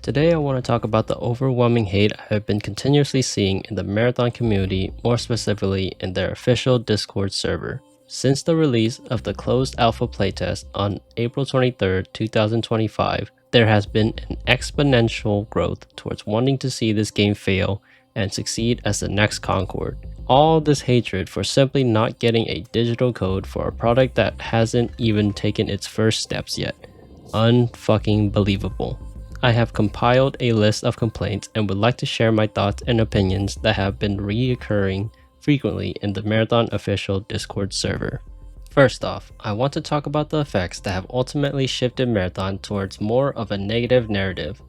Today I want to talk about the overwhelming hate I have been continuously seeing in the Marathon community, more specifically in their official Discord server. Since the release of the closed alpha playtest on April 23, 2025, there has been an exponential growth towards wanting to see this game fail and succeed as the next Concord. All this hatred for simply not getting a digital code for a product that hasn't even taken its first steps yet. Unfucking believable. I have compiled a list of complaints and would like to share my thoughts and opinions that have been reoccurring frequently in the Marathon official Discord server. First off, I want to talk about the effects that have ultimately shifted Marathon towards more of a negative narrative.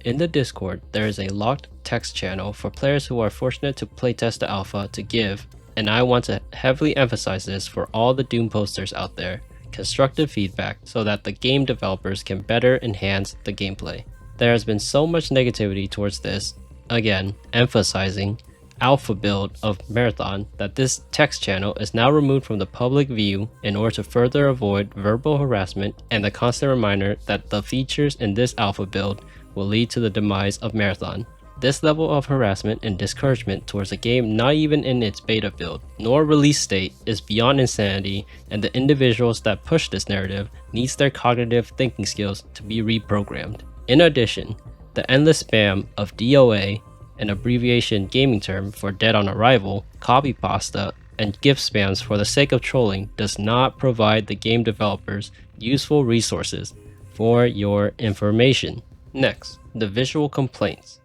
In the Discord, there is a locked text channel for players who are fortunate to playtest the alpha to give, and I want to heavily emphasize this for all the Doom posters out there, constructive feedback so that the game developers can better enhance the gameplay. There has been so much negativity towards this, again, emphasizing alpha build of Marathon, that this text channel is now removed from the public view in order to further avoid verbal harassment and the constant reminder that the features in this alpha build will lead to the demise of Marathon. This level of harassment and discouragement towards a game not even in its beta build nor release state is beyond insanity, and the individuals that push this narrative needs their cognitive thinking skills to be reprogrammed. In addition, the endless spam of DOA, an abbreviation gaming term for dead on arrival, copy pasta, and gift spams for the sake of trolling does not provide the game developers useful resources for your information. Next, the visual complaints.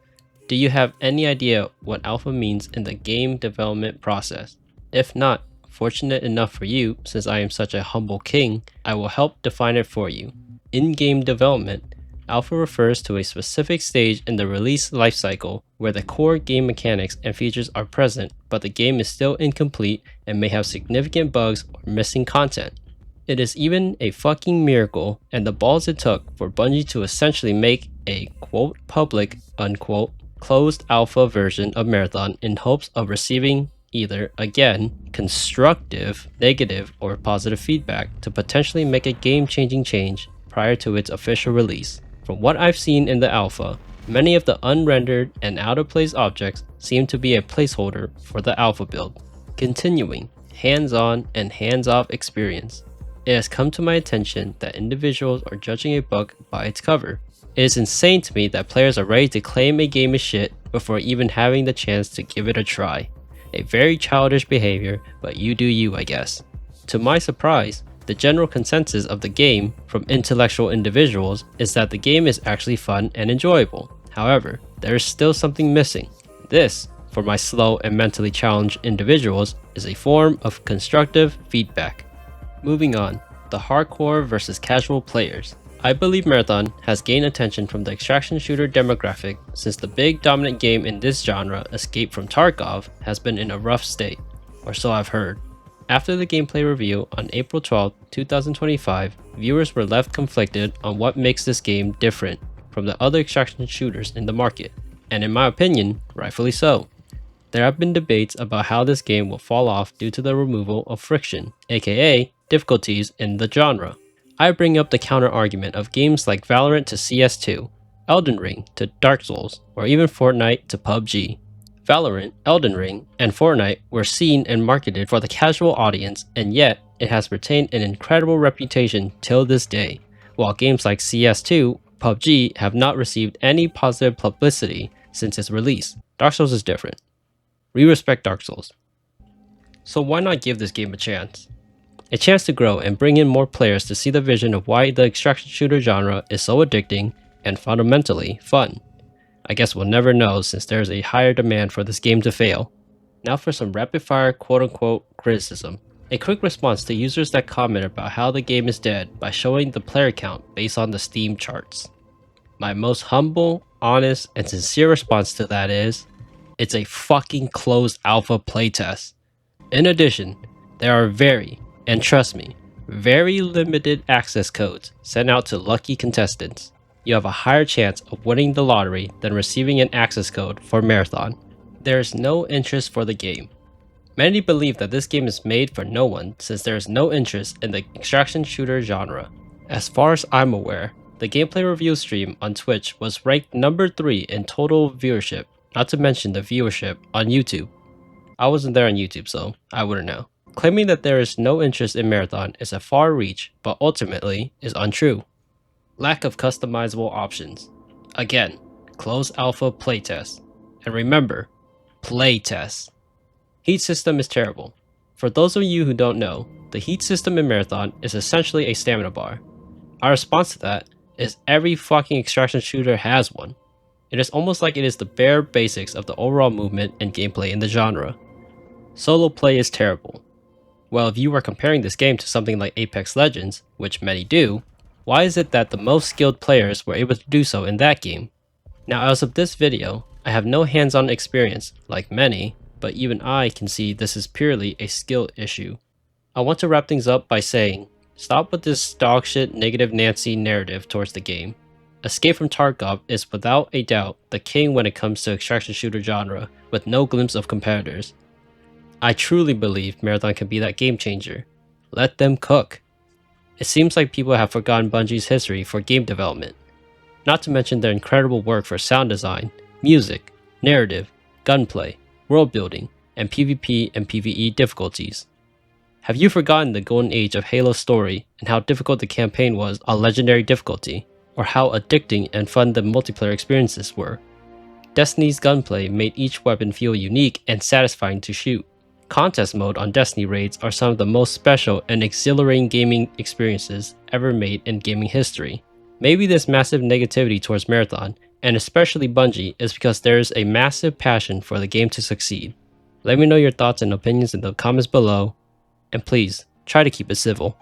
Do you have any idea what alpha means in the game development process? If not, fortunate enough for you, since I am such a humble king, I will help define it for you. In game development, alpha refers to a specific stage in the release lifecycle where the core game mechanics and features are present, but the game is still incomplete and may have significant bugs or missing content. It is even a fucking miracle and the balls it took for Bungie to essentially make a quote public unquote closed alpha version of Marathon in hopes of receiving either, again, constructive, negative, or positive feedback to potentially make a game-changing change prior to its official release. From what I've seen in the alpha, many of the unrendered and out-of-place objects seem to be a placeholder for the alpha build. Continuing, hands-on and hands-off experience. It has come to my attention that individuals are judging a book by its cover. It is insane to me that players are ready to claim a game is shit before even having the chance to give it a try. A very childish behavior, but you do you, I guess. To my surprise, the general consensus of the game from intellectual individuals is that the game is actually fun and enjoyable. However, there is still something missing. This, for my slow and mentally challenged individuals, is a form of constructive feedback. Moving on, the hardcore versus casual players. I believe Marathon has gained attention from the extraction shooter demographic since the big dominant game in this genre, Escape from Tarkov, has been in a rough state, or so I've heard. After the gameplay review on April 12, 2025, viewers were left conflicted on what makes this game different from the other extraction shooters in the market, and in my opinion, rightfully so. There have been debates about how this game will fall off due to the removal of friction, aka difficulties in the genre. I bring up the counter argument of games like Valorant to CS2, Elden Ring to Dark Souls, or even Fortnite to PUBG. Valorant, Elden Ring, and Fortnite were seen and marketed for the casual audience, and yet it has retained an incredible reputation till this day, while games like CS2, PUBG have not received any positive publicity since its release. Dark Souls is different. We respect Dark Souls. So why not give this game a chance? A chance to grow and bring in more players to see the vision of why the extraction shooter genre is so addicting and fundamentally fun. I guess we'll never know since there is a higher demand for this game to fail. Now for some rapid fire quote-unquote criticism. A quick response to users that comment about how the game is dead by showing the player count based on the Steam charts. My most humble, honest, and sincere response to that is, it's a fucking closed alpha playtest. In addition, there are and trust me, very limited access codes sent out to lucky contestants. You have a higher chance of winning the lottery than receiving an access code for Marathon. There is no interest for the game. Many believe that this game is made for no one since there is no interest in the extraction shooter genre. As far as I'm aware, The gameplay review stream on Twitch was ranked number 3 in total viewership, not to mention the viewership on YouTube. I wasn't there on YouTube, so I wouldn't know. Claiming that there is no interest in Marathon is a far reach, but ultimately is untrue. Lack of customizable options. Again, closed alpha playtest. And remember, playtest. Heat system is terrible. For those of you who don't know, the heat system in Marathon is essentially a stamina bar. Our response to that is every fucking extraction shooter has one. It is almost like it is the bare basics of the overall movement and gameplay in the genre. Solo play is terrible. Well, if you are comparing this game to something like Apex Legends, which many do, why is it that the most skilled players were able to do so in that game? Now, as of this video, I have no hands-on experience, like many, but even I can see this is purely a skill issue. I want to wrap things up by saying, stop with this dogshit negative Nancy narrative towards the game. Escape from Tarkov is without a doubt the king when it comes to extraction shooter genre, with no glimpse of competitors. I truly believe Marathon can be that game changer. Let them cook. It seems like people have forgotten Bungie's history for game development, not to mention their incredible work for sound design, music, narrative, gunplay, world building, and PvP and PvE difficulties. Have you forgotten the golden age of Halo's story and how difficult the campaign was on legendary difficulty, or how addicting and fun the multiplayer experiences were? Destiny's gunplay made each weapon feel unique and satisfying to shoot. Contest mode on Destiny raids are some of the most special and exhilarating gaming experiences ever made in gaming history. Maybe this massive negativity towards Marathon, and especially Bungie, is because there is a massive passion for the game to succeed. Let me know your thoughts and opinions in the comments below, and please, try to keep it civil.